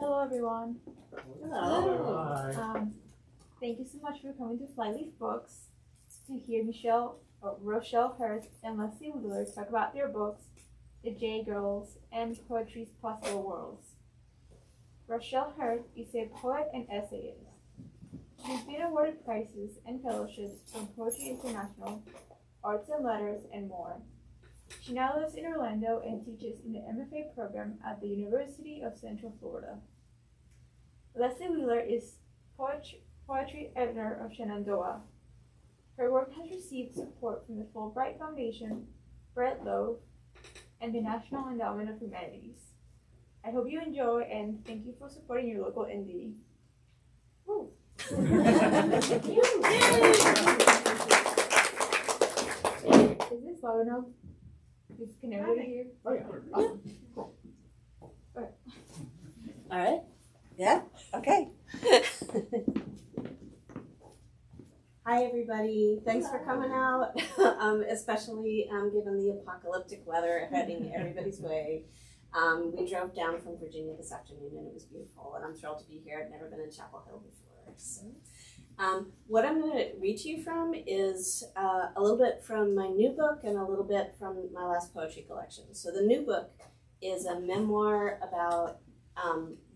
Hello, everyone. Hello. Thank you so much for coming to Flyleaf Books to hear Rochelle Hurst and Lesley Wheeler talk about their books, The J Girls and Poetry's Possible Worlds. Rochelle Hurst is a poet and essayist. She's been awarded prizes and fellowships from Poetry International, Arts and Letters, and more. She now lives in Orlando and teaches in the MFA program at the University of Central Florida. Lesley Wheeler is poetry editor of Shenandoah. Her work has received support from the Fulbright Foundation, Bread Loaf, and the National Endowment of Humanities. I hope you enjoy and thank you for supporting your local indie. Woo. Is this loud enough? Can everybody hear? Oh, yeah. Awesome. Cool. All right. Yeah? Okay. Hi, everybody. Thanks for coming out, especially given the apocalyptic weather heading everybody's way. We drove down from Virginia this afternoon, and it was beautiful, and I'm thrilled to be here. I've never been in Chapel Hill before. So. What I'm going to read to you from is a little bit from my new book and a little bit from my last poetry collection. So the new book is a memoir about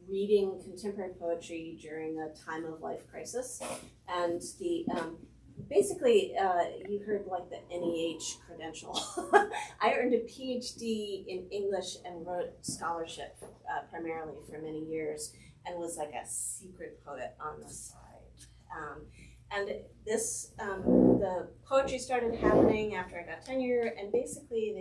reading contemporary poetry during a time of life crisis. And the basically, you heard like the NEH credential. I earned a PhD in English and wrote scholarship primarily for many years and was like a secret poet on the side. And this, the poetry started happening after I got tenure, and basically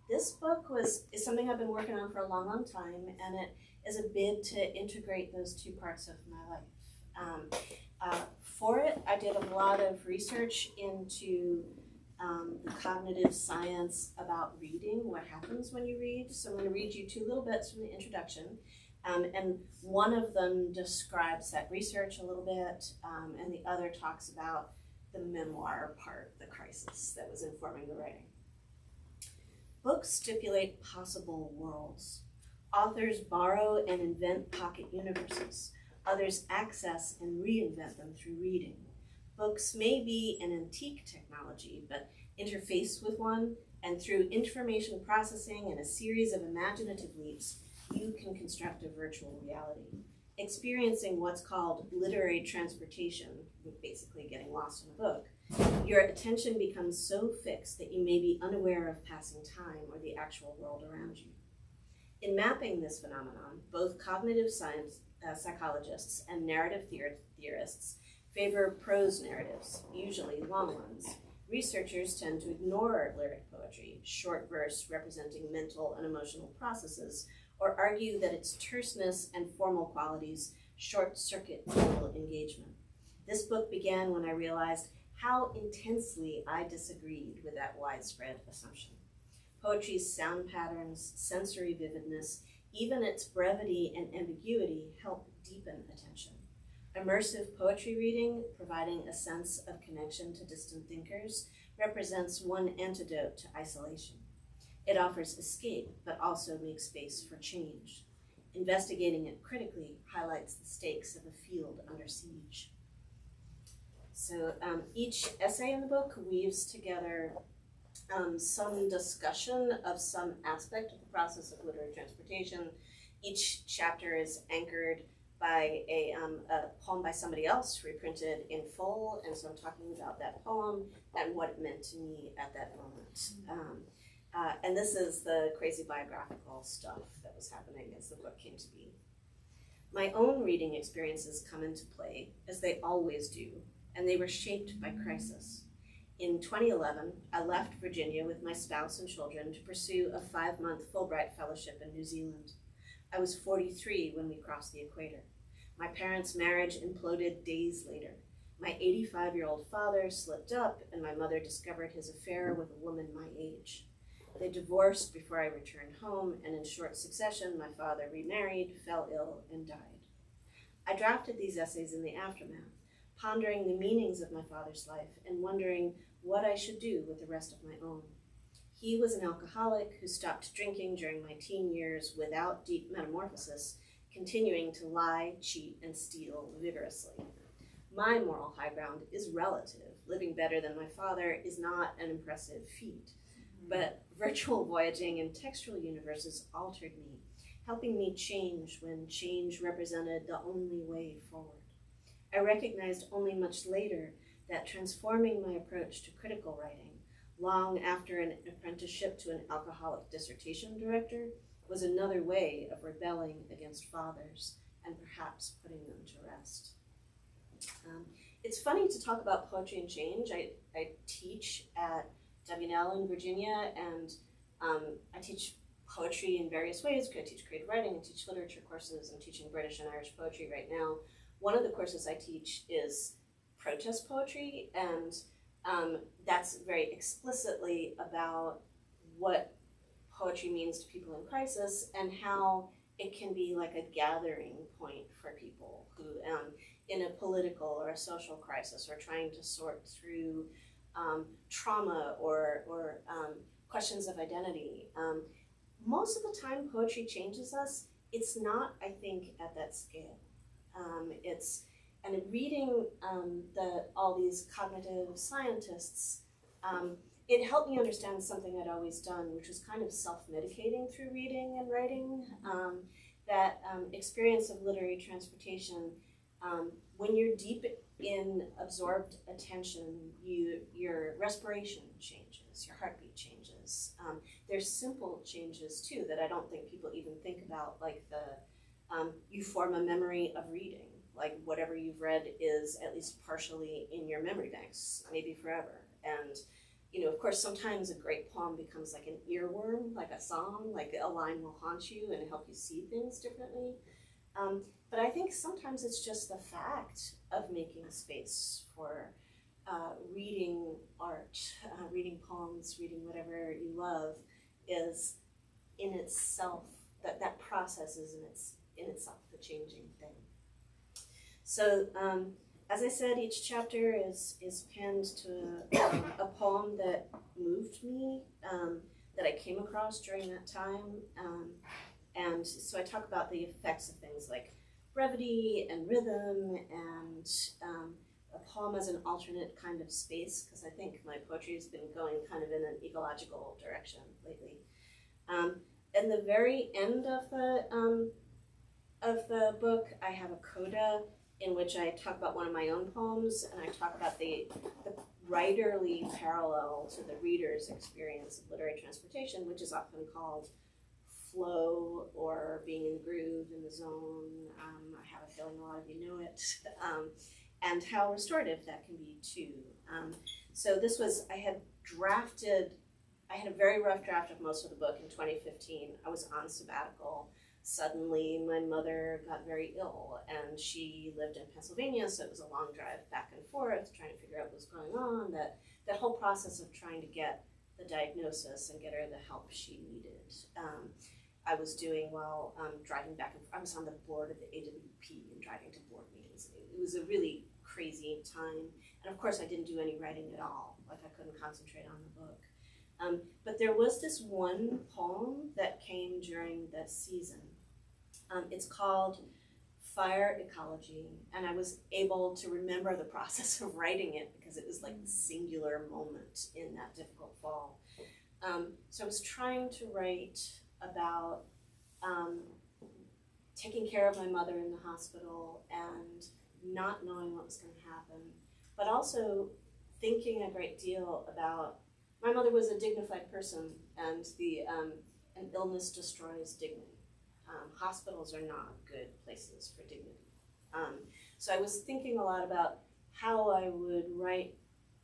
this book is something I've been working on for a long, long time, and it is a bid to integrate those two parts of my life. For it, I did a lot of research into the cognitive science about reading, what happens when you read. So I'm going to read you two little bits from the introduction. And one of them describes that research a little bit, and the other talks about the memoir part, the crisis that was informing the writing. Books stipulate possible worlds. Authors borrow and invent pocket universes. Others access and reinvent them through reading. Books may be an antique technology, but interface with one, and through information processing and a series of imaginative leaps, you can construct a virtual reality. Experiencing what's called literary transportation, basically getting lost in a book, your attention becomes so fixed that you may be unaware of passing time or the actual world around you. In mapping this phenomenon, both cognitive science psychologists and narrative theorists favor prose narratives, usually long ones. Researchers tend to ignore lyric poetry, short verse representing mental and emotional processes, or argue that its terseness and formal qualities short-circuit mental engagement. This book began when I realized how intensely I disagreed with that widespread assumption. Poetry's sound patterns, sensory vividness, even its brevity and ambiguity help deepen attention. Immersive poetry reading, providing a sense of connection to distant thinkers, represents one antidote to isolation. It offers escape, but also makes space for change. Investigating it critically highlights the stakes of a field under siege. So each essay in the book weaves together some discussion of some aspect of the process of literary transportation. Each chapter is anchored by a poem by somebody else reprinted in full, and so I'm talking about that poem and what it meant to me at that moment. And this is the crazy biographical stuff that was happening as the book came to be. My own reading experiences come into play, as they always do, and they were shaped by crisis. In 2011, I left Virginia with my spouse and children to pursue a 5-month Fulbright fellowship in New Zealand. I was 43 when we crossed the equator. My parents' marriage imploded days later. My 85-year-old father slipped up, and my mother discovered his affair with a woman my age. They divorced before I returned home, and in short succession, my father remarried, fell ill, and died. I drafted these essays in the aftermath, pondering the meanings of my father's life and wondering what I should do with the rest of my own. He was an alcoholic who stopped drinking during my teen years without deep metamorphosis, continuing to lie, cheat, and steal vigorously. My moral high ground is relative. Living better than my father is not an impressive feat. But virtual voyaging in textual universes altered me, helping me change when change represented the only way forward. I recognized only much later that transforming my approach to critical writing, long after an apprenticeship to an alcoholic dissertation director, was another way of rebelling against fathers and perhaps putting them to rest. It's funny to talk about poetry and change. I teach at WNL in Virginia, and I teach poetry in various ways. I teach creative writing, I teach literature courses. I'm teaching British and Irish poetry right now. One of the courses I teach is protest poetry, and that's very explicitly about what poetry means to people in crisis and how it can be like a gathering point for people who, in a political or a social crisis, are trying to sort through trauma or questions of identity. Most of the time poetry changes us. It's not, I think, at that scale. And reading all these cognitive scientists, it helped me understand something I'd always done, which was kind of self-medicating through reading and writing. That experience of literary transportation, when you're deep in absorbed attention, your respiration changes, your heartbeat changes. There's simple changes too that I don't think people even think about, like you form a memory of reading. Like whatever you've read is at least partially in your memory banks, maybe forever. And of course, sometimes a great poem becomes like an earworm, like a song, like a line will haunt you and help you see things differently. But I think sometimes it's just the fact of making space for reading art, reading poems, reading whatever you love, is in itself, that process is in itself the changing thing. So, as I said, each chapter is pinned to a poem that moved me, that I came across during that time. And so I talk about the effects of things like brevity and rhythm and a poem as an alternate kind of space, because I think my poetry has been going kind of in an ecological direction lately. In the very end of the book, I have a coda in which I talk about one of my own poems, and I talk about the writerly parallel to the reader's experience of literary transportation, which is often called flow or being in the groove, in the zone. I have a feeling a lot of you know it, and how restorative that can be too. So this was, I had a very rough draft of most of the book in 2015. I was on sabbatical. Suddenly my mother got very ill, and she lived in Pennsylvania, so it was a long drive back and forth trying to figure out what was going on. That whole process of trying to get the diagnosis and get her the help she needed, I was doing while driving back and forth. I was on the board of the AWP and driving to board meetings. It was a really crazy time, and of course I didn't do any writing at all. Like I couldn't concentrate on the book. But there was this one poem that came during that season. It's called Fire Ecology, and I was able to remember the process of writing it because it was like the singular moment in that difficult fall. So I was trying to write about taking care of my mother in the hospital and not knowing what was going to happen, but also thinking a great deal about my mother was a dignified person, and an illness destroys dignity. Hospitals are not good places for dignity. So I was thinking a lot about how I would write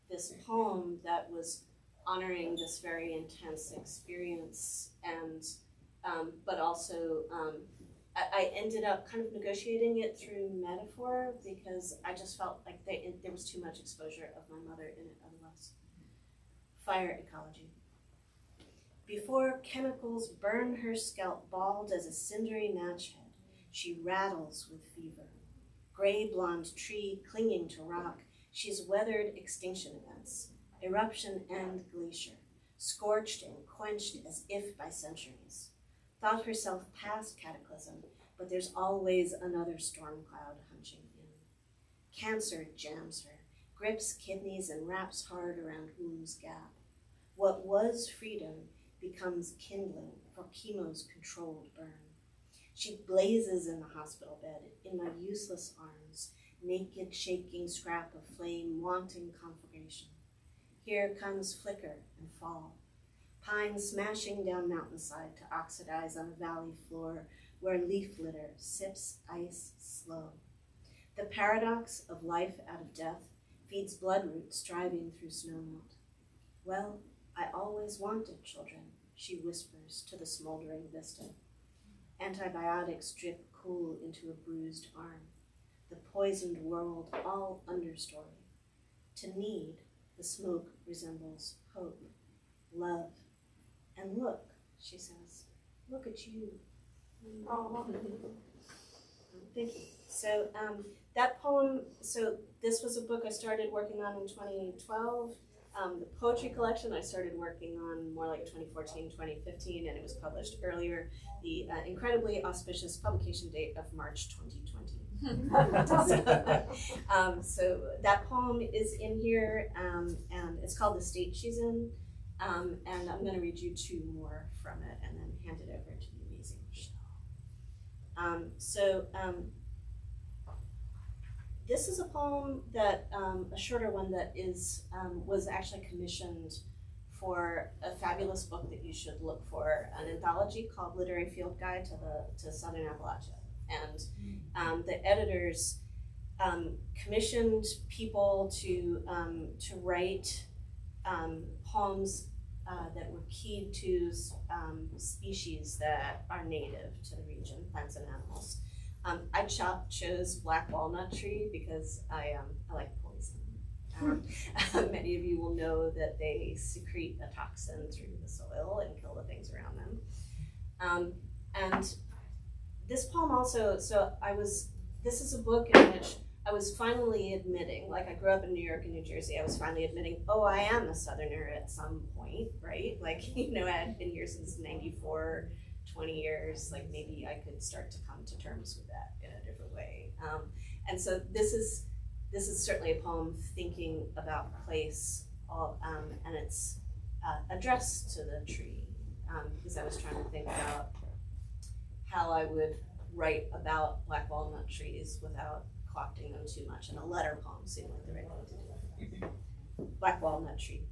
this poem that was honoring this very intense experience, and but also I ended up kind of negotiating it through metaphor because I just felt like there was too much exposure of my mother in it otherwise. Fire Ecology. Before chemicals burn her scalp bald as a cindery match head, she rattles with fever. Gray blonde tree clinging to rock, she's weathered extinction events, eruption and glacier, scorched and quenched as if by centuries. thought herself past cataclysm, but there's always another storm cloud hunching in. Cancer jams her, grips kidneys and wraps hard around womb's gap. What was freedom becomes kindling for chemo's controlled burn. She blazes in the hospital bed, in my useless arms, naked shaking scrap of flame wanting conflagration. Here comes flicker and fall, pine smashing down mountainside to oxidize on a valley floor where leaf litter sips ice slow. The paradox of life out of death feeds bloodroot striving through snowmelt. Well, I always wanted children, she whispers to the smoldering vista. Antibiotics drip cool into a bruised arm. The poisoned world all understory. To need, the smoke resembles hope, love. And look, she says, look at you. Oh. Thank you. So that poem, so this was a book I started working on in 2012. The poetry collection I started working on more like 2014, 2015, and it was published earlier, the incredibly auspicious publication date of March 2020. So that poem is in here, and it's called The State She's In, and I'm going to read you two more from it and then hand it over to the amazing Rochelle. This is a poem that, a shorter one that is was actually commissioned for a fabulous book that you should look for, an anthology called Literary Field Guide to Southern Appalachia. And the editors commissioned people to write poems that were keyed to species that are native to the region, plants and animals. I chose black walnut tree because I like poison. Many of you will know that they secrete a toxin through the soil and kill the things around them. And this poem also, this is a book in which I was finally admitting, like I grew up in New York and New Jersey, I was finally admitting, oh, I am a Southerner at some point, right? Like, I had been here since 94, 20 years, like maybe I could start to come to terms with that in a different way. And so this is certainly a poem thinking about place, and it's addressed to the tree, because I was trying to think about how I would write about black walnut trees without co-opting them too much, and a letter poem seemed like the right thing to do. Black walnut tree.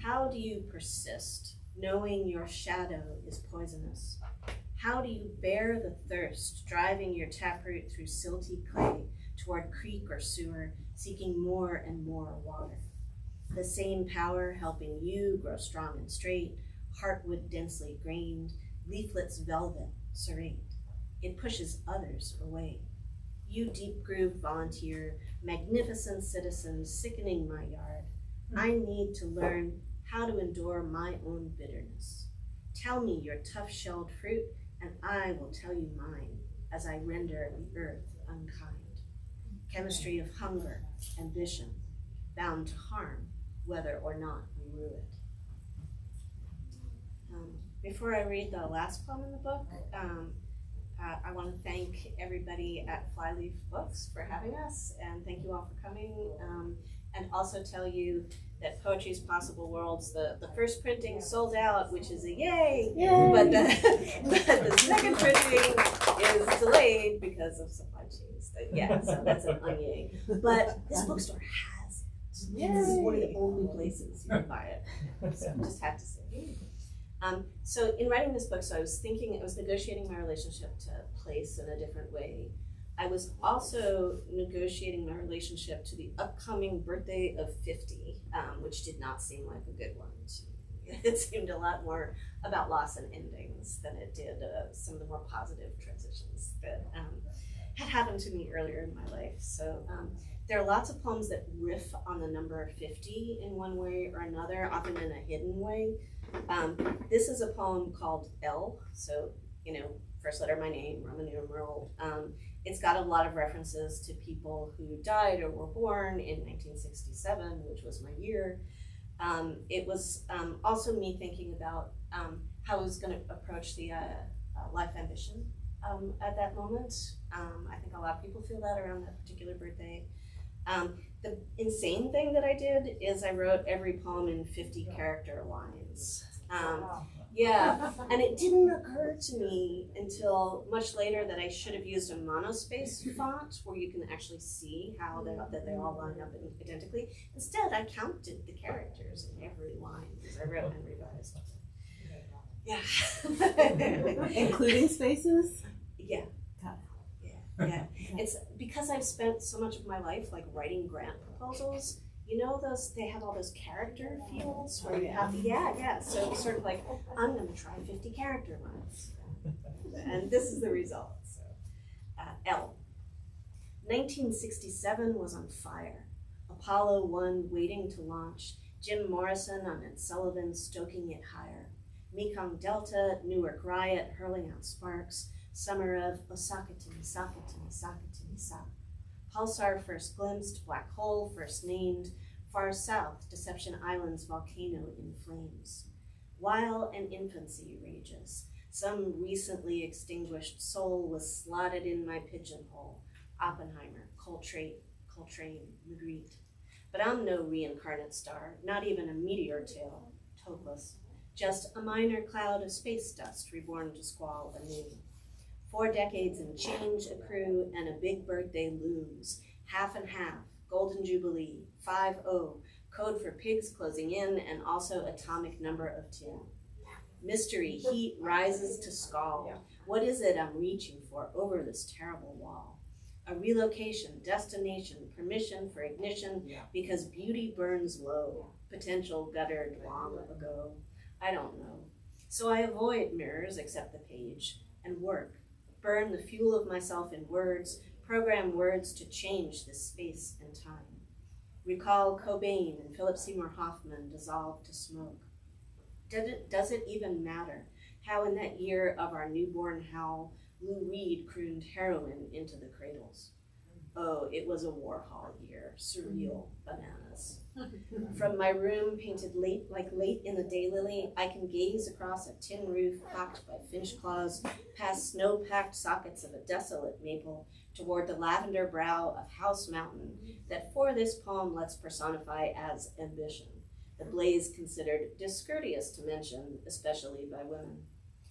How do you persist, knowing your shadow is poisonous? How do you bear the thirst, driving your taproot through silty clay toward creek or sewer, seeking more and more water? The same power helping you grow strong and straight, heartwood densely grained, leaflets velvet, serrate. It pushes others away. You deep grooved volunteer, magnificent citizen sickening my yard. I need to learn how to endure my own bitterness. Tell me your tough-shelled fruit, and I will tell you mine as I render the earth unkind. Chemistry of hunger, ambition, bound to harm, whether or not we rue it. Before I read the last poem in the book, I want to thank everybody at Flyleaf Books for having us, and thank you all for coming, and also tell you that Poetry's Possible Worlds, the first printing sold out, which is a yay. But the second printing is delayed because of supply chains. So that's an onyay. But this bookstore has it. This is one of the only places you can buy it. So I just had to say. So in writing this book, I was negotiating my relationship to place in a different way. I was also negotiating my relationship to the upcoming birthday of 50, which did not seem like a good one to me. It seemed a lot more about loss and endings than it did some of the more positive transitions that had happened to me earlier in my life. So there are lots of poems that riff on the number 50 in one way or another, often in a hidden way. This is a poem called L, so, first letter of my name, Roman numeral. It's got a lot of references to people who died or were born in 1967, which was my year. It was also me thinking about how I was going to approach the life ambition at that moment. I think a lot of people feel that around that particular birthday. The insane thing that I did is I wrote every poem in 50 character lines. Yeah, and it didn't occur to me until much later that I should have used a monospace font where you can actually see how that they all line up identically. Instead, I counted the characters in every line as I wrote and revised. Yeah. Including spaces? Yeah. Yeah. It's because I've spent so much of my life like writing grant proposals. You know those, they have all those character fields where you have to, so it's sort of like, I'm gonna try 50 character lines. And this is the result. So, L. 1967 was on fire. Apollo 1 waiting to launch. Jim Morrison on Ed Sullivan stoking it higher. Mekong Delta, Newark riot hurling out sparks. Summer of Osaka to Misaka to Misaka to Misaka. Pulsar first glimpsed, black hole first named. Far south, Deception Island's volcano in flames. While an infancy rages, some recently extinguished soul was slotted in my pigeonhole. Oppenheimer, Coltrane, Magritte. But I'm no reincarnate star, not even a meteor tail, topless. Just a minor cloud of space dust reborn to squall anew. 4 decades and change accrue, and a big birthday looms. Half and half, golden jubilee, 5-0, code for pigs closing in, and also atomic number of 10. Mystery, heat rises to scald. What is it I'm reaching for over this terrible wall? A relocation, destination, permission for ignition, because beauty burns low. Potential guttered long ago. I don't know. So I avoid mirrors except the page, and work. Burn the fuel of myself in words, program words to change this space and time. Recall Cobain and Philip Seymour Hoffman dissolved to smoke. Does it even matter how in that year of our newborn howl, Lou Reed crooned heroin into the cradles? Oh, it was a Warhol year, surreal bananas. From my room, painted late in the daylily, I can gaze across a tin roof pocked by finch claws, past snow-packed sockets of a desolate maple, toward the lavender brow of House Mountain that for this poem let's personify as ambition, the blaze considered discourteous to mention, especially by women.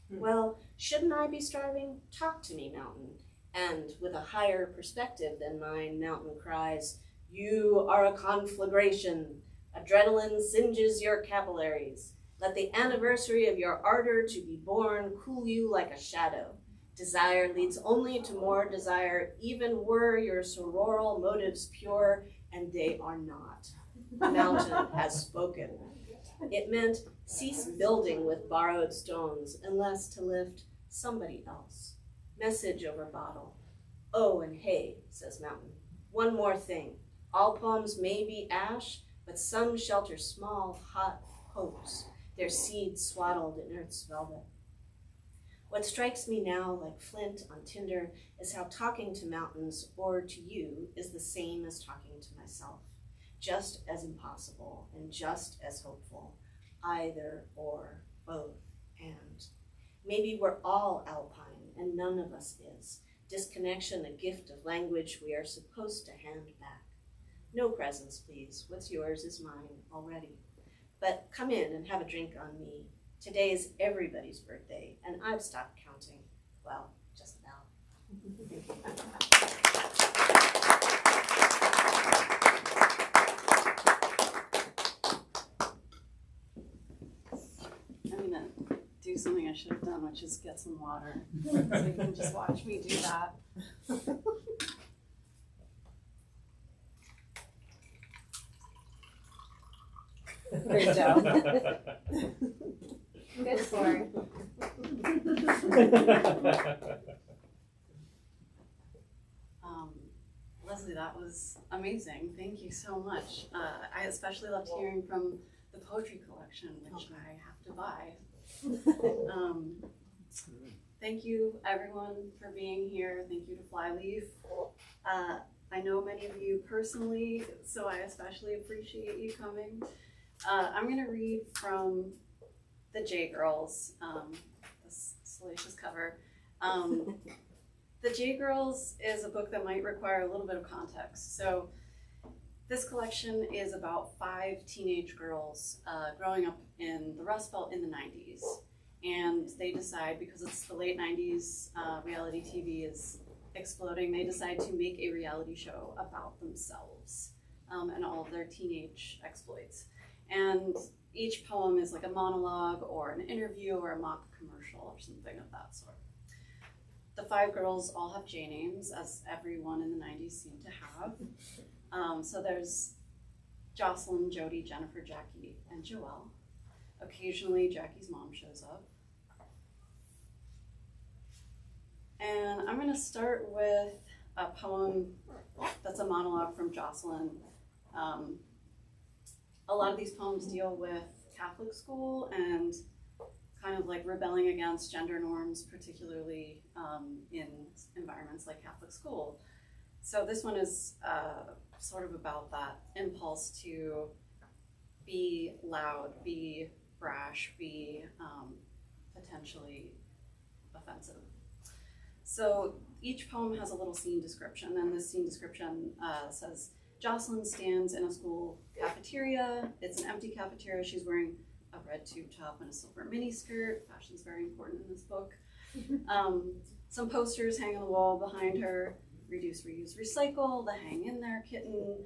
Well, shouldn't I be striving? Talk to me, mountain. And with a higher perspective than mine, mountain cries, you are a conflagration. Adrenaline singes your capillaries. Let the anniversary of your ardor to be born cool you like a shadow. Desire leads only to more desire, even were your sororal motives pure, and they are not. The mountain has spoken. It meant cease building with borrowed stones, unless to lift somebody else. Message over bottle. Oh, and hey, says mountain. One more thing. All poems may be ash, but some shelter small, hot hopes, their seeds swaddled in earth's velvet. What strikes me now like flint on tinder is how talking to mountains or to you is the same as talking to myself. Just as impossible and just as hopeful, either or, both, and. Maybe we're all alpine and none of us is. Disconnection, a gift of language we are supposed to hand back. No presents, please. What's yours is mine already. But come in and have a drink on me. Today is everybody's birthday, and I've stopped counting. Well, just about. I'm gonna do something I should have done, which is get some water. So you can just watch me do that. Great job. Good story. Lesley, that was amazing. Thank you so much. I especially loved hearing from the poetry collection, which I have to buy. Thank you, everyone, for being here. Thank you to Flyleaf. I know many of you personally, so I especially appreciate you coming. I'm going to read from the J Girls, this salacious cover. The J Girls is a book that might require a little bit of context. So this collection is about 5 teenage girls growing up in the Rust Belt in the 90s. And they decide, because it's the late 90s, reality TV is exploding, they decide to make a reality show about themselves and all of their teenage exploits. And each poem is like a monologue or an interview or a mock commercial or something of that sort. The 5 girls all have J names, as everyone in the 90s seemed to have. So there's Jocelyn, Jody, Jennifer, Jackie, and Joelle. Occasionally, Jackie's mom shows up. And I'm going to start with a poem that's a monologue from Jocelyn. A lot of these poems deal with Catholic school and kind of like rebelling against gender norms, particularly in environments like Catholic school. So this one is sort of about that impulse to be loud, be brash, be potentially offensive. So each poem has a little scene description, and this scene description says, Jocelyn stands in a school cafeteria. It's an empty cafeteria. She's wearing a red tube top and a silver mini skirt. Fashion's very important in this book. Some posters hang on the wall behind her. Reduce, reuse, recycle, the hang in there kitten.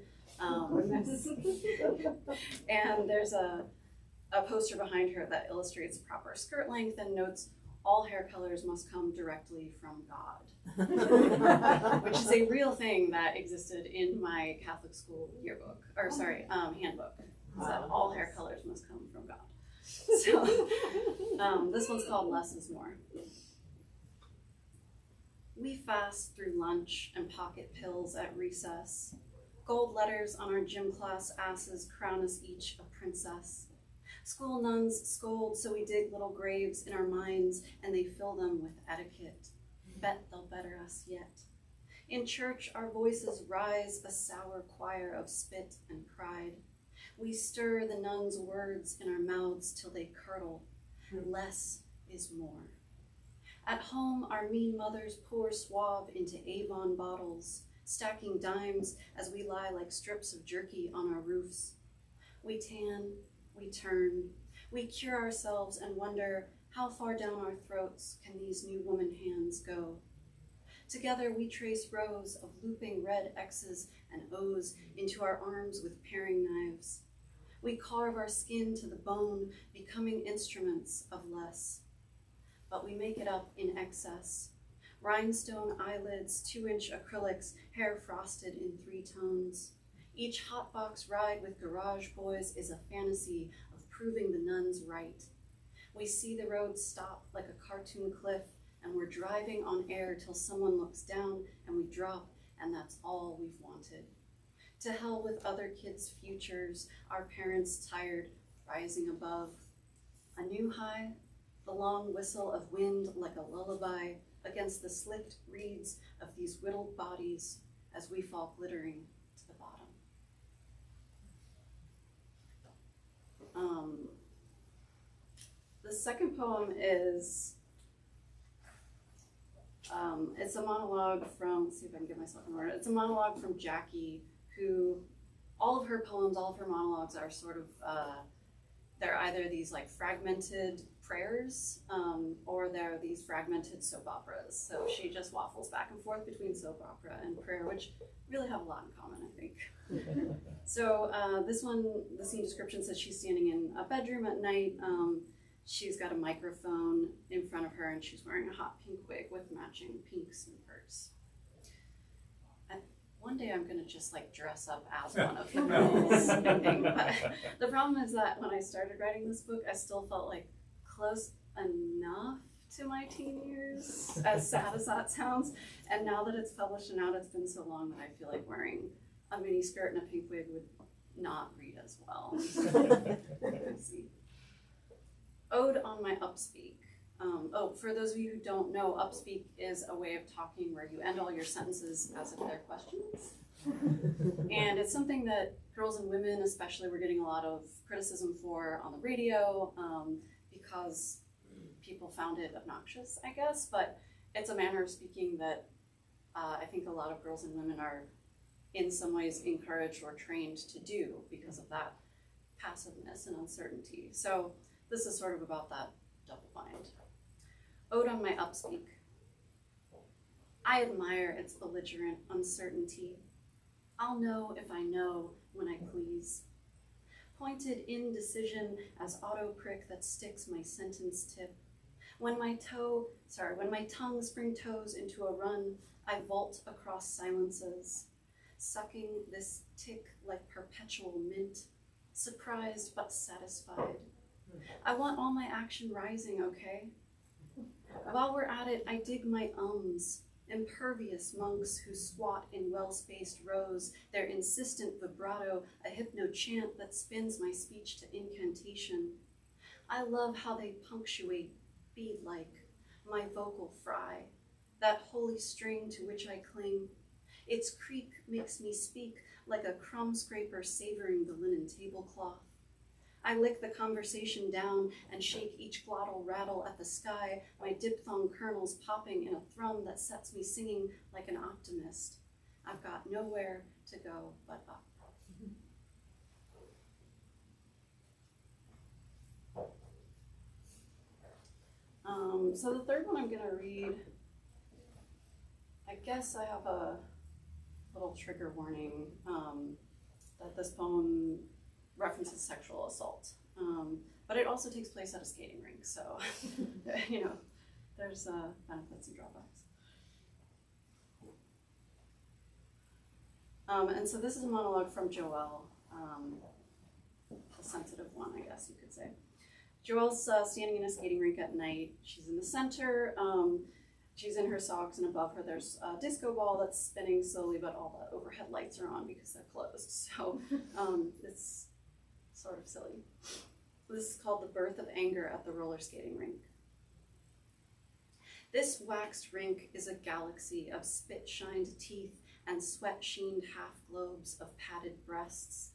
And there's a poster behind her that illustrates proper skirt length and notes all hair colors must come directly from God, which is a real thing that existed in my Catholic school yearbook, or sorry, handbook, that all hair colors must come from God. So this one's called Less is More. We fast through lunch and pocket pills at recess. Gold letters on our gym class asses crown us each a princess. School nuns scold, so we dig little graves in our minds and they fill them with etiquette. Bet they'll better us yet. In church, our voices rise, a sour choir of spit and pride. We stir the nuns' words in our mouths till they curdle. Less is more. At home, our mean mothers pour Suave into Avon bottles, stacking dimes as we lie like strips of jerky on our roofs. We tan, we turn, we cure ourselves and wonder how far down our throats can these new woman hands go. Together we trace rows of looping red X's and O's into our arms with paring knives. We carve our skin to the bone, becoming instruments of less. But we make it up in excess. Rhinestone eyelids, 2-inch acrylics, hair frosted in 3 tones. Each hotbox ride with garage boys is a fantasy of proving the nuns right. We see the road stop like a cartoon cliff, and we're driving on air till someone looks down and we drop, and that's all we've wanted. To hell with other kids' futures, our parents tired, rising above. A new high, the long whistle of wind like a lullaby against the slicked reeds of these whittled bodies as we fall glittering to the bottom. The second poem is, it's a monologue from, let's see if I can get myself in order. It's a monologue from Jackie, who, all of her poems, all of her monologues are sort of, they're either these like fragmented prayers, or they're these fragmented soap operas. So she just waffles back and forth between soap opera and prayer, which really have a lot in common, I think. So this one, the scene description says she's standing in a bedroom at night. She's got a microphone in front of her and she's wearing a hot pink wig with matching pinks and furs. One day I'm gonna just like dress up as one of the girls. But the problem is that when I started writing this book, I still felt like close enough to my teen years, as sad as that sounds. And now that it's published and out, it's been so long that I feel like wearing a mini skirt and a pink wig would not read as well. Ode on my upspeak. For those of you who don't know, upspeak is a way of talking where you end all your sentences as if they're questions. And it's something that girls and women especially were getting a lot of criticism for on the radio, because people found it obnoxious, I guess, but it's a manner of speaking that I think a lot of girls and women are in some ways encouraged or trained to do because of that passiveness and uncertainty. So this is sort of about that double bind. Ode on my upspeak. I admire its belligerent uncertainty. I'll know if I know when I please. Pointed indecision as auto prick that sticks my sentence tip. When my tongue spring toes into a run, I vault across silences, sucking this tick like perpetual mint, surprised but satisfied. I want all my action rising, okay? While we're at it, I dig my ums, impervious monks who squat in well-spaced rows, their insistent vibrato a hypno chant that spins my speech to incantation. I love how they punctuate, bead-like, my vocal fry, that holy string to which I cling. Its creak makes me speak like a crumb scraper savoring the linen tablecloth. I lick the conversation down and shake each glottal rattle at the sky, my diphthong kernels popping in a thrum that sets me singing like an optimist. I've got nowhere to go but up. So the third one I'm gonna read, I guess I have a little trigger warning that this poem references sexual assault, but it also takes place at a skating rink, so you know, there's benefits and drawbacks. And so this is a monologue from Joelle, a sensitive one, I guess you could say. Joelle's standing in a skating rink at night. She's in the center. She's in her socks, and above her there's a disco ball that's spinning slowly, but all the overhead lights are on because they're closed. So it's sort of silly. This is called The Birth of Anger at the Roller Skating Rink. This waxed rink is a galaxy of spit-shined teeth and sweat-sheened half-globes of padded breasts.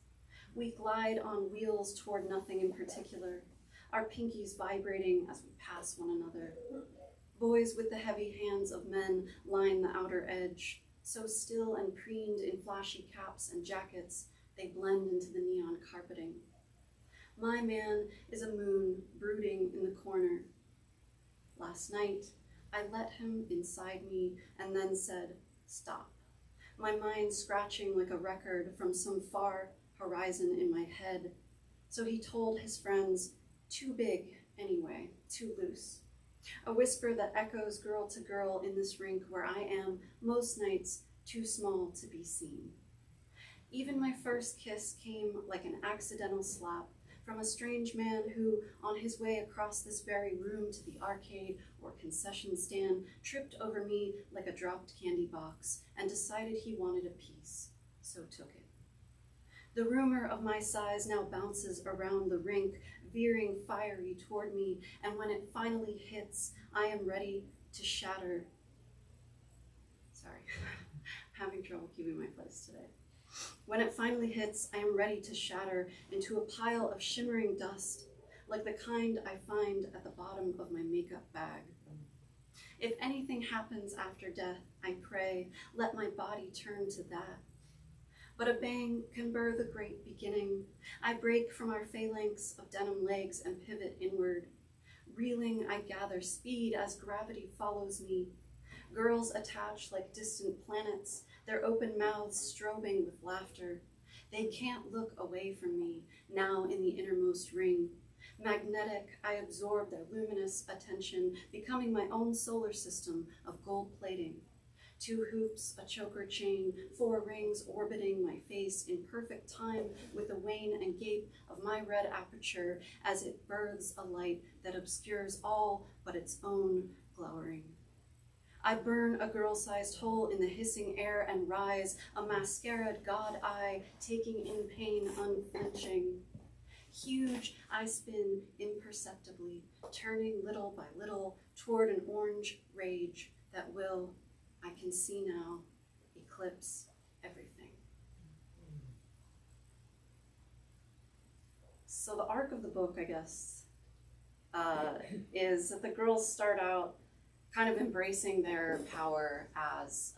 We glide on wheels toward nothing in particular, our pinkies vibrating as we pass one another. Boys with the heavy hands of men line the outer edge, so still and preened in flashy caps and jackets, they blend into the neon carpeting. My man is a moon brooding in the corner. Last night, I let him inside me and then said, stop. My mind scratching like a record from some far horizon in my head. So he told his friends, too big anyway, too loose. A whisper that echoes girl to girl in this rink where I am, most nights, too small to be seen. Even my first kiss came like an accidental slap from a strange man who, on his way across this very room to the arcade or concession stand, tripped over me like a dropped candy box and decided he wanted a piece, so took it. The rumor of my size now bounces around the rink, veering fiery toward me, and when it finally hits, I am ready to shatter. Sorry, I'm having trouble keeping my place today. When it finally hits, I am ready to shatter into a pile of shimmering dust, like the kind I find at the bottom of my makeup bag. If anything happens after death, I pray, let my body turn to that. But a bang can burr the great beginning. I break from our phalanx of denim legs and pivot inward. Reeling, I gather speed as gravity follows me. Girls attach like distant planets, their open mouths strobing with laughter. They can't look away from me, now in the innermost ring. Magnetic, I absorb their luminous attention, becoming my own solar system of gold plating. 2 hoops, a choker chain, 4 rings orbiting my face in perfect time with the wane and gape of my red aperture as it births a light that obscures all but its own glowering. I burn a girl-sized hole in the hissing air and rise, a mascaraed god eye taking in pain unflinching. Huge, I spin imperceptibly, turning little by little toward an orange rage that will, I can see now, eclipse everything. So the arc of the book, I guess, is that the girls start out kind of embracing their power as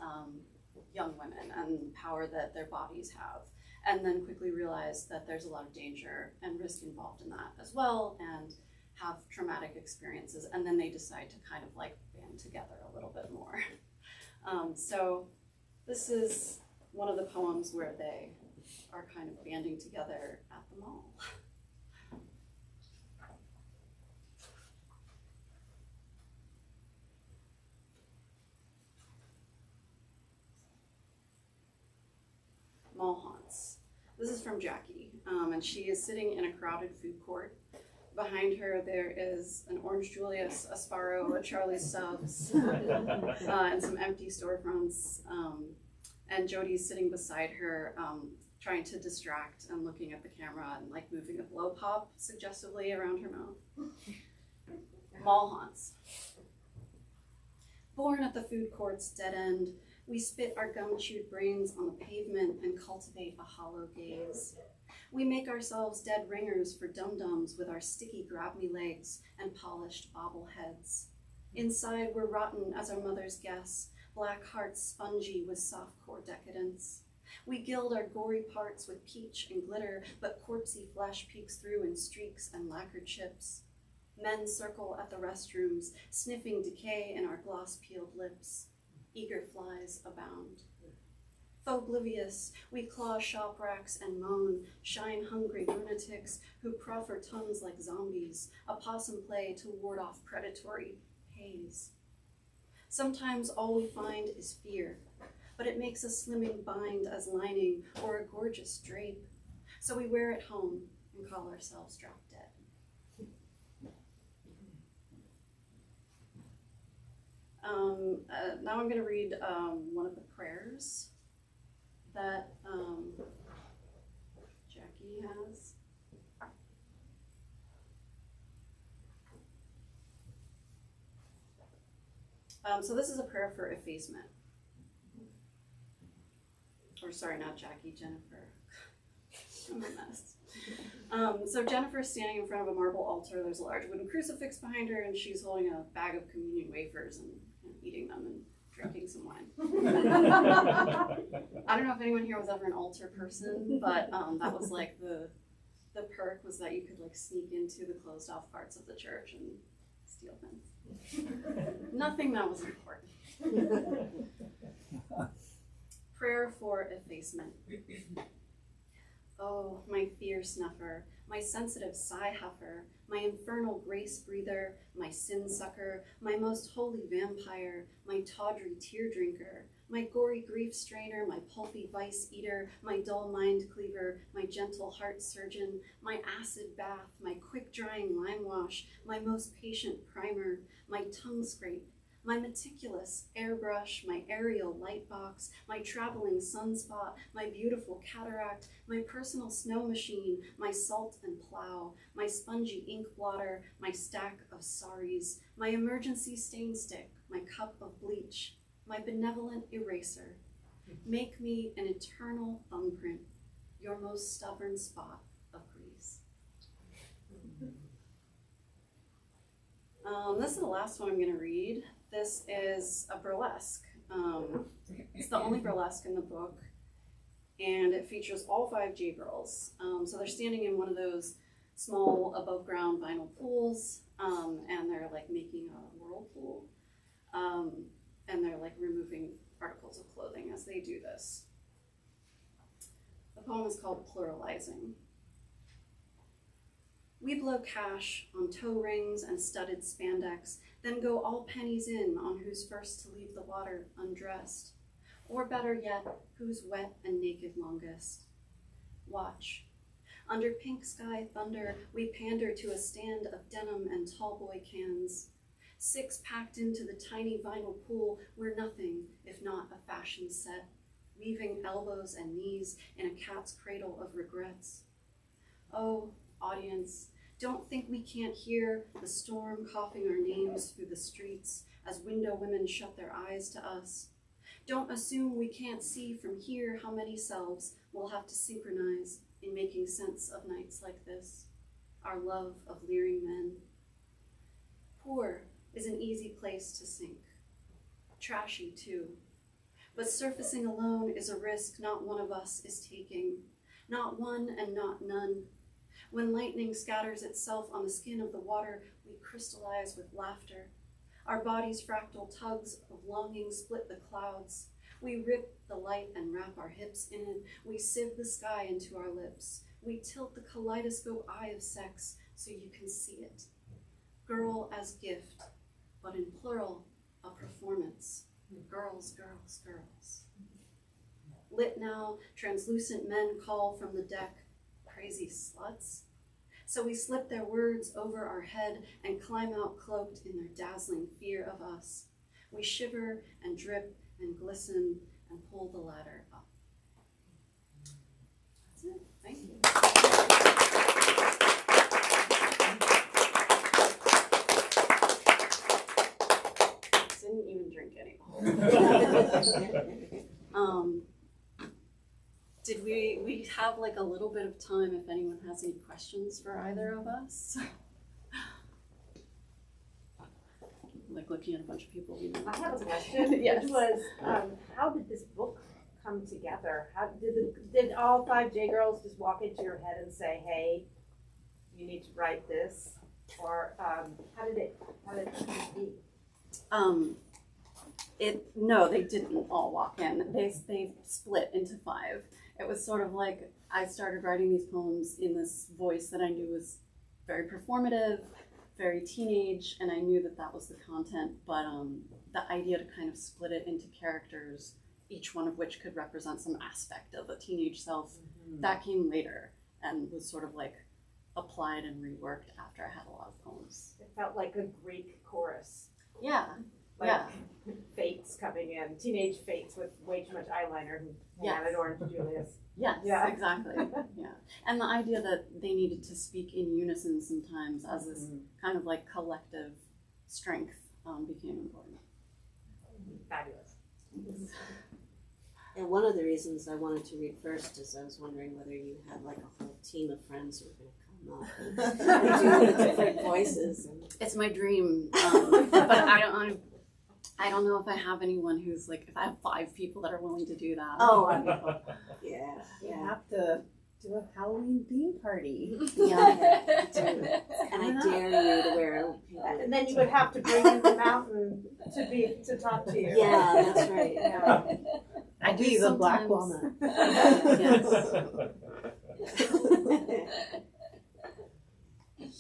young women and power that their bodies have, and then quickly realize that there's a lot of danger and risk involved in that as well, and have traumatic experiences, and then they decide to kind of like band together a little bit more. So this is one of the poems where they are kind of banding together at the mall. Mall haunts. This is from Jackie, and she is sitting in a crowded food court. Behind her, there is an Orange Julius, a Sparrow, a Charlie Stubbs, and some empty storefronts. And Jody's sitting beside her, trying to distract and looking at the camera and like moving a blow pop suggestively around her mouth. Mall haunts. Born at the food court's dead end, we spit our gum-chewed brains on the pavement and cultivate a hollow gaze. We make ourselves dead ringers for dum-dums with our sticky grab-me legs and polished bobbleheads. Inside, we're rotten as our mothers guess, black hearts spongy with soft-core decadence. We gild our gory parts with peach and glitter, but corpsey flesh peeks through in streaks and lacquered chips. Men circle at the restrooms, sniffing decay in our gloss-peeled lips. Eager flies abound. Oblivious, we claw shop racks and moan, shine-hungry lunatics who proffer tongues like zombies, a possum play to ward off predatory haze. Sometimes all we find is fear, but it makes a slimming bind as lining or a gorgeous drape, so we wear it home and call ourselves drop dead. Now I'm going to read one of the prayers that Jackie has. So this is a prayer for effacement. Or sorry, not Jackie, Jennifer. I'm a mess. So Jennifer's standing in front of a marble altar. There's a large wooden crucifix behind her, and she's holding a bag of communion wafers and eating them and drinking some wine. I don't know if anyone here was ever an altar person, but that was like the perk was that you could like sneak into the closed off parts of the church and steal things. Nothing that was important. Prayer for effacement. Oh, my fear snuffer, my sensitive sigh huffer, my infernal grace breather, my sin sucker, my most holy vampire, my tawdry tear drinker, my gory grief strainer, my pulpy vice eater, my dull mind cleaver, my gentle heart surgeon, my acid bath, my quick drying lime wash, my most patient primer, my tongue scrape, my meticulous airbrush, my aerial light box, my traveling sunspot, my beautiful cataract, my personal snow machine, my salt and plow, my spongy ink blotter, my stack of sorries, my emergency stain stick, my cup of bleach, my benevolent eraser. Make me an eternal thumbprint, your most stubborn spot of grease. This is the last one I'm going to read. This is a burlesque. It's the only burlesque in the book, and it features all 5 J girls. So they're standing in one of those small above ground vinyl pools, and they're like making a whirlpool, and they're like removing articles of clothing as they do this. The poem is called Pluralizing. We blow cash on toe rings and studded spandex, then go all pennies in on who's first to leave the water undressed, or better yet, who's wet and naked longest. Watch. Under pink sky thunder, we pander to a stand of denim and tall boy cans. 6 packed into the tiny vinyl pool, we're nothing if not a fashion set, weaving elbows and knees in a cat's cradle of regrets. Oh, audience, don't think we can't hear the storm coughing our names through the streets as window women shut their eyes to us. Don't assume we can't see from here how many selves we'll have to synchronize in making sense of nights like this, our love of leering men. Poor is an easy place to sink. Trashy, too. But surfacing alone is a risk not one of us is taking. Not one and not none. When lightning scatters itself on the skin of the water, we crystallize with laughter. Our bodies' fractal tugs of longing split the clouds. We rip the light and wrap our hips in. We sieve the sky into our lips. We tilt the kaleidoscope eye of sex so you can see it. Girl as gift, but in plural, a performance. Girls, girls, girls. Lit now, translucent men call from the deck, crazy sluts. So we slip their words over our head and climb out cloaked in their dazzling fear of us. We shiver and drip and glisten and pull the ladder up. That's it. Thank you. Didn't even drink any. Did we have like a little bit of time if anyone has any questions for either of us? Like looking at a bunch of people. I have a question. Yes. Which was, how did this book come together? How did all 5 J girls just walk into your head and say, "Hey, you need to write this," or how did it be? No, they didn't all walk in. They split into 5. It was sort of like I started writing these poems in this voice that I knew was very performative, very teenage, and I knew that that was the content, but the idea to kind of split it into characters, each one of which could represent some aspect of a teenage self, that came later and was sort of like applied and reworked after I had a lot of poems. It felt like a Greek chorus. Yeah. Like fates coming in, teenage fates with way too much eyeliner who wanted Orange Julius. Yes, Yeah. exactly. Yeah. And the idea that they needed to speak in unison sometimes as this kind of like collective strength became important. Fabulous. And one of the reasons I wanted to read first is I was wondering whether you had like a whole team of friends who were going to come up and do different voices. It's my dream, but I don't know if I have anyone who's like, if I have 5 people that are willing to do that. Oh, yeah. You have to do a Halloween theme party. Yeah, and I dare you to wear a pink. And then you would have to bring in the mountain to talk to you. Yeah, that's right. Yeah. I do Be the black sometimes. walnut.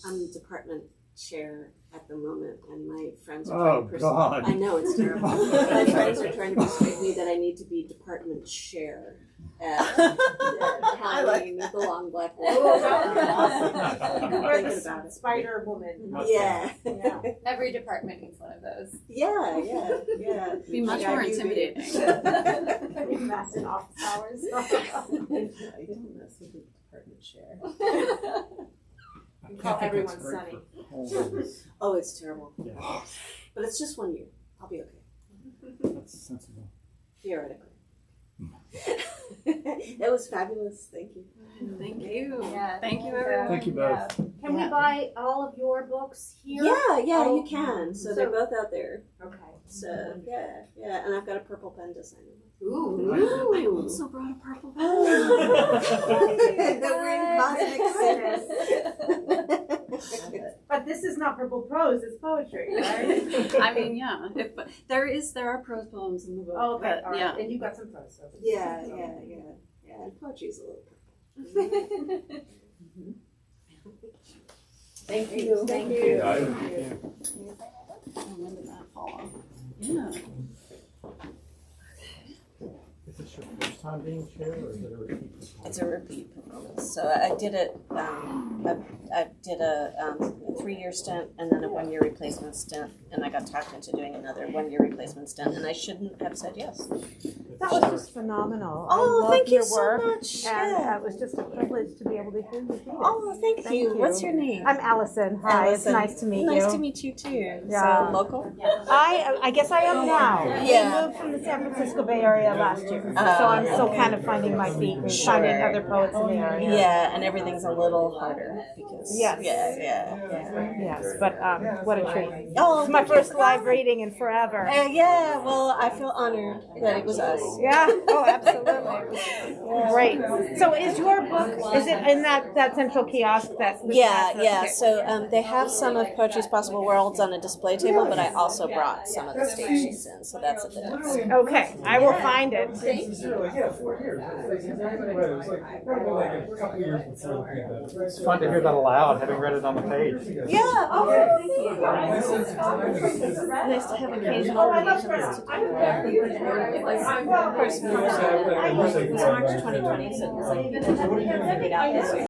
I'm department chair at the moment, and my friends are trying to God. I know, it's terrible. My friends are trying to persuade me that I need to be department chair at Halloween with the long black wall. Oh, that would be awesome. You could wear Thinking about the it. Spider Woman. Yeah. Yeah. Every department needs one of those. Yeah. Be much Yeah, more you intimidating. That's in office hours. I don't mess with the department chair. You call everyone Sunny. Oh, it's terrible. Yeah, But it's just 1 year. I'll be okay. that's sensible. Theoretically. That was fabulous. Thank you. Thank you. Yeah. Thank you, everyone. Thank you both. Can we buy all of your books here? Yeah, Oh, you can. So they're both out there. Okay. So yeah, and I've got a purple pen to sign them. Ooh. I also brought a purple pen. We're in cosmic sync. But this is not purple prose, it's poetry, right? I mean, yeah. There are prose poems in the book. Oh, okay, but, all right. yeah. And you got some prose. So. Yeah. And poetry's a little purple. Thank you. Thank you. When did that fall off? Yeah. Is this your first time being chair, or is it a repeat? It's a repeat performance. So I did it. I did a 3-year stint and then a 1-year replacement stint, and I got talked into doing another 1-year replacement stint, and I shouldn't have said yes. That was just phenomenal. I Oh, love thank you your so work, much. and Yeah. it was just a privilege to be able to hear you read it. Oh, thank you. What's your name? I'm Allison. Hi, Allison. it's nice to meet you. Nice to meet you too. Yeah. So local? I guess I am now. Yeah. I moved from the San Francisco Bay Area last year, so Oh, I'm still okay. kind of finding my feet and Sure. finding other poets in the area. Yeah, and everything's a little harder because Yes. yeah. Yes, but what a treat. Oh, It's my thank you first for live coming. reading in forever. Yeah, well, I feel honored that it was us. Yeah. Oh, absolutely. Great. So, is your book? Is it in that central kiosk that? Yeah. So they have some of Poetry's Possible Worlds on a display table, but I also brought some of the stations in, so that's a bit. Okay, I will find it. Yeah, 4 years. It's exactly right. It was like a couple years before the pandemic. It's fun to hear that aloud, having read it on the page. Yeah. Oh, thank you. Nice to have occasional readings to do. It was, of course, it was March 2020, so it was like, out this year.